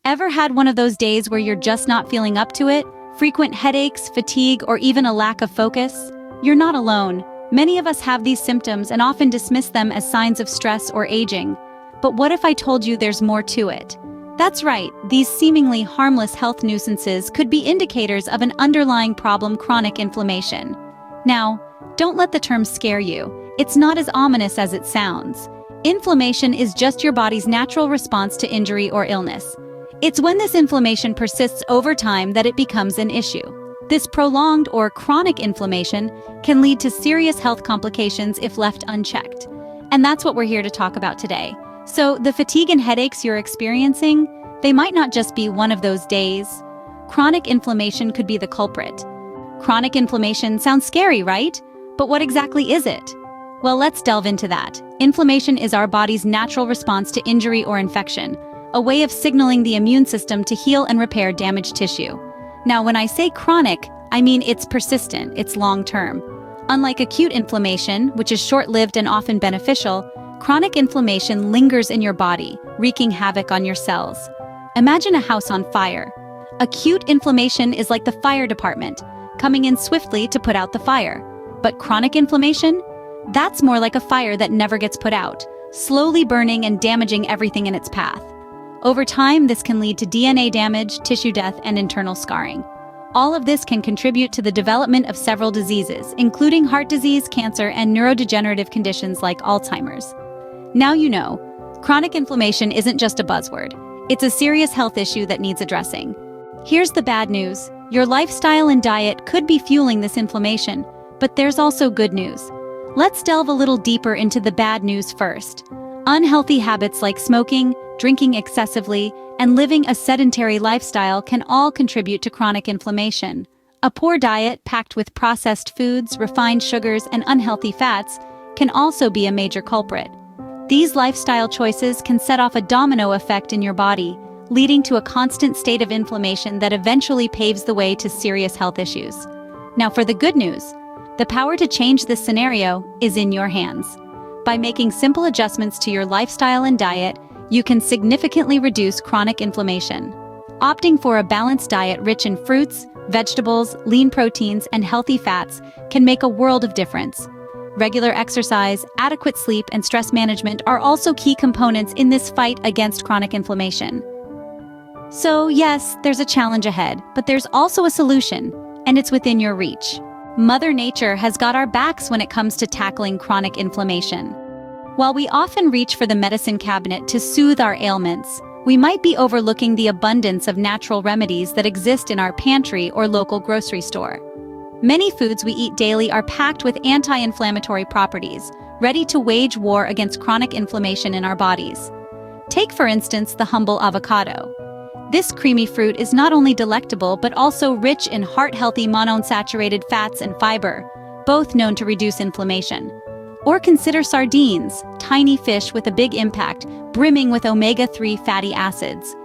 Ever had one of those days where you're just not feeling up to it? Frequent headaches, fatigue, or even a lack of focus? You're not alone. Many of us have these symptoms and often dismiss them as signs of stress or aging. But what if I told you there's more to it? That's right, these seemingly harmless health nuisances could be indicators of an underlying problem: chronic inflammation. Now, don't let the term scare you. It's not as ominous as it sounds. Inflammation is just your body's natural response to injury or illness. It's when this inflammation persists over time that it becomes an issue. This prolonged or chronic inflammation can lead to serious health complications if left unchecked. And that's what we're here to talk about today. So, the fatigue and headaches you're experiencing, they might not just be one of those days. Chronic inflammation could be the culprit. Chronic inflammation sounds scary, right? But what exactly is it? Well, let's delve into that. Inflammation is our body's natural response to injury or infection, a way of signaling the immune system to heal and repair damaged tissue. Now, when I say chronic, I mean it's persistent, it's long-term. Unlike acute inflammation, which is short-lived and often beneficial, chronic inflammation lingers in your body, wreaking havoc on your cells. Imagine a house on fire. Acute inflammation is like the fire department, coming in swiftly to put out the fire. But chronic inflammation? That's more like a fire that never gets put out, slowly burning and damaging everything in its path. Over time, this can lead to DNA damage, tissue death, and internal scarring. All of this can contribute to the development of several diseases, including heart disease, cancer, and neurodegenerative conditions like Alzheimer's. Now you know, chronic inflammation isn't just a buzzword. It's a serious health issue that needs addressing. Here's the bad news. Your lifestyle and diet could be fueling this inflammation, but there's also good news. Let's delve a little deeper into the bad news first. Unhealthy habits like smoking, drinking excessively, and living a sedentary lifestyle can all contribute to chronic inflammation. A poor diet packed with processed foods, refined sugars, and unhealthy fats can also be a major culprit. These lifestyle choices can set off a domino effect in your body, leading to a constant state of inflammation that eventually paves the way to serious health issues. Now, for the good news, the power to change this scenario is in your hands. By making simple adjustments to your lifestyle and diet, you can significantly reduce chronic inflammation. Opting for a balanced diet rich in fruits, vegetables, lean proteins, and healthy fats can make a world of difference. Regular exercise, adequate sleep, and stress management are also key components in this fight against chronic inflammation. So yes, there's a challenge ahead, but there's also a solution, and it's within your reach. Mother Nature has got our backs when it comes to tackling chronic inflammation. While we often reach for the medicine cabinet to soothe our ailments, we might be overlooking the abundance of natural remedies that exist in our pantry or local grocery store. Many foods we eat daily are packed with anti-inflammatory properties, ready to wage war against chronic inflammation in our bodies. Take, for instance, the humble avocado. This creamy fruit is not only delectable but also rich in heart-healthy monounsaturated fats and fiber, both known to reduce inflammation. Or consider sardines, tiny fish with a big impact, brimming with omega-3 fatty acids.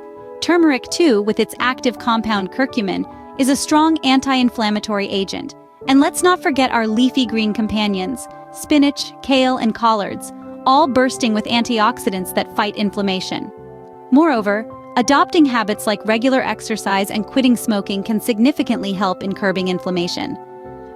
Turmeric, too, with its active compound curcumin, is a strong anti-inflammatory agent. And let's not forget our leafy green companions, spinach, kale, and collards, all bursting with antioxidants that fight inflammation. Moreover, adopting habits like regular exercise and quitting smoking can significantly help in curbing inflammation.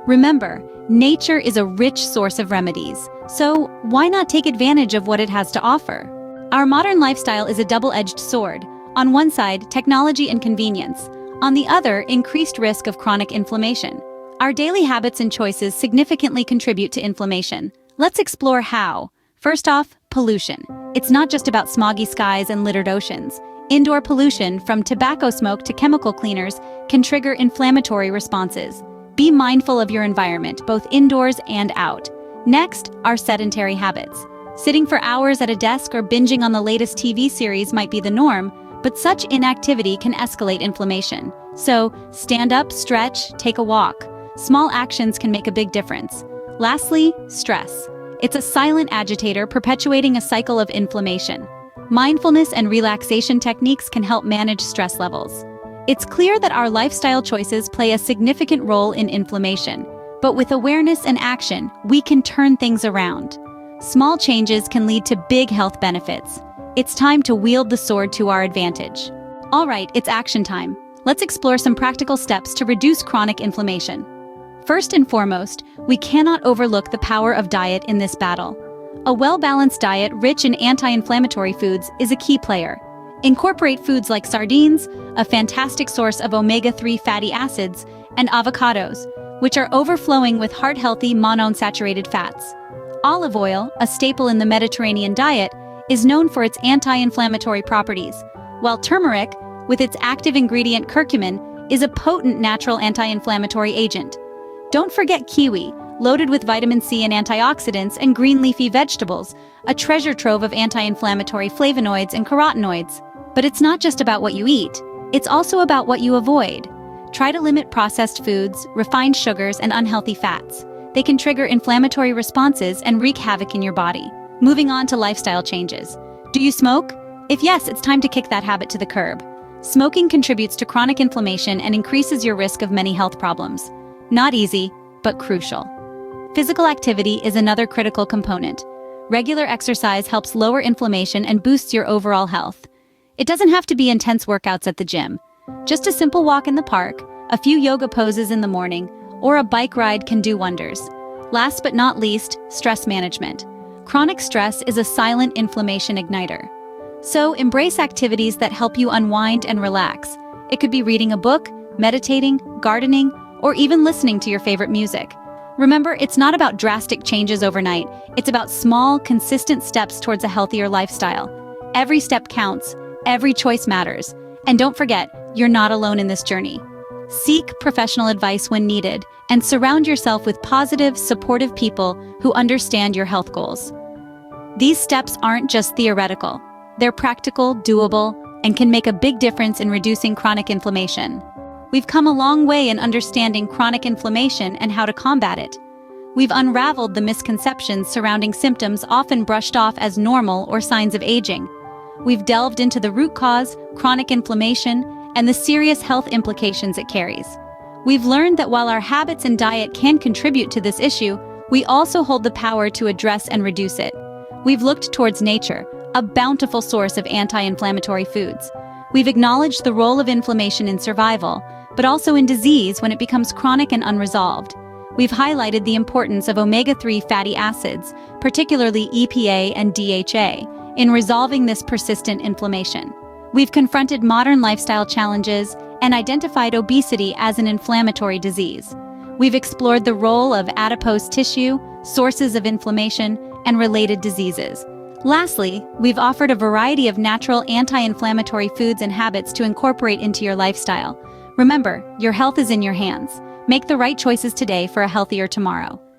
Remember, nature is a rich source of remedies, so why not take advantage of what it has to offer? Our modern lifestyle is a double-edged sword. On one side, technology and convenience. On the other, increased risk of chronic inflammation. Our daily habits and choices significantly contribute to inflammation. Let's explore how. First off, pollution. It's not just about smoggy skies and littered oceans. Indoor pollution, from tobacco smoke to chemical cleaners, can trigger inflammatory responses. Be mindful of your environment, both indoors and out. Next, our sedentary habits. Sitting for hours at a desk or binging on the latest TV series might be the norm, but such inactivity can escalate inflammation. So, stand up, stretch, take a walk. Small actions can make a big difference. Lastly, stress. It's a silent agitator perpetuating a cycle of inflammation. Mindfulness and relaxation techniques can help manage stress levels. It's clear that our lifestyle choices play a significant role in inflammation, but with awareness and action, we can turn things around. Small changes can lead to big health benefits. It's time to wield the sword to our advantage. All right, it's action time. Let's explore some practical steps to reduce chronic inflammation. First and foremost, we cannot overlook the power of diet in this battle. A well-balanced diet rich in anti-inflammatory foods is a key player. Incorporate foods like sardines, a fantastic source of omega-3 fatty acids, and avocados, which are overflowing with heart-healthy monounsaturated fats. Olive oil, a staple in the Mediterranean diet, is known for its anti-inflammatory properties, while turmeric, with its active ingredient curcumin, is a potent natural anti-inflammatory agent. Don't forget kiwi, loaded with vitamin C and antioxidants, and green leafy vegetables, a treasure trove of anti-inflammatory flavonoids and carotenoids. But it's not just about what you eat, it's also about what you avoid. Try to limit processed foods, refined sugars, and unhealthy fats. They can trigger inflammatory responses and wreak havoc in your body. Moving on to lifestyle changes. Do you smoke? If yes, it's time to kick that habit to the curb. Smoking contributes to chronic inflammation and increases your risk of many health problems. Not easy, but crucial. Physical activity is another critical component. Regular exercise helps lower inflammation and boosts your overall health. It doesn't have to be intense workouts at the gym. Just a simple walk in the park, a few yoga poses in the morning, or a bike ride can do wonders. Last but not least, stress management. Chronic stress is a silent inflammation igniter. So embrace activities that help you unwind and relax. It could be reading a book, meditating, gardening, or even listening to your favorite music. Remember, it's not about drastic changes overnight. It's about small, consistent steps towards a healthier lifestyle. Every step counts, every choice matters. And don't forget, you're not alone in this journey. Seek professional advice when needed, and surround yourself with positive, supportive people who understand your health goals. These steps aren't just theoretical. They're practical, doable, and can make a big difference in reducing chronic inflammation. We've come a long way in understanding chronic inflammation and how to combat it. We've unraveled the misconceptions surrounding symptoms often brushed off as normal or signs of aging. We've delved into the root cause, chronic inflammation, and the serious health implications it carries. We've learned that while our habits and diet can contribute to this issue, we also hold the power to address and reduce it. We've looked towards nature, a bountiful source of anti-inflammatory foods. We've acknowledged the role of inflammation in survival, but also in disease when it becomes chronic and unresolved. We've highlighted the importance of omega-3 fatty acids, particularly EPA and DHA, in resolving this persistent inflammation. We've confronted modern lifestyle challenges and identified obesity as an inflammatory disease. We've explored the role of adipose tissue, sources of inflammation, and related diseases. Lastly, we've offered a variety of natural anti-inflammatory foods and habits to incorporate into your lifestyle. Remember, your health is in your hands. Make the right choices today for a healthier tomorrow.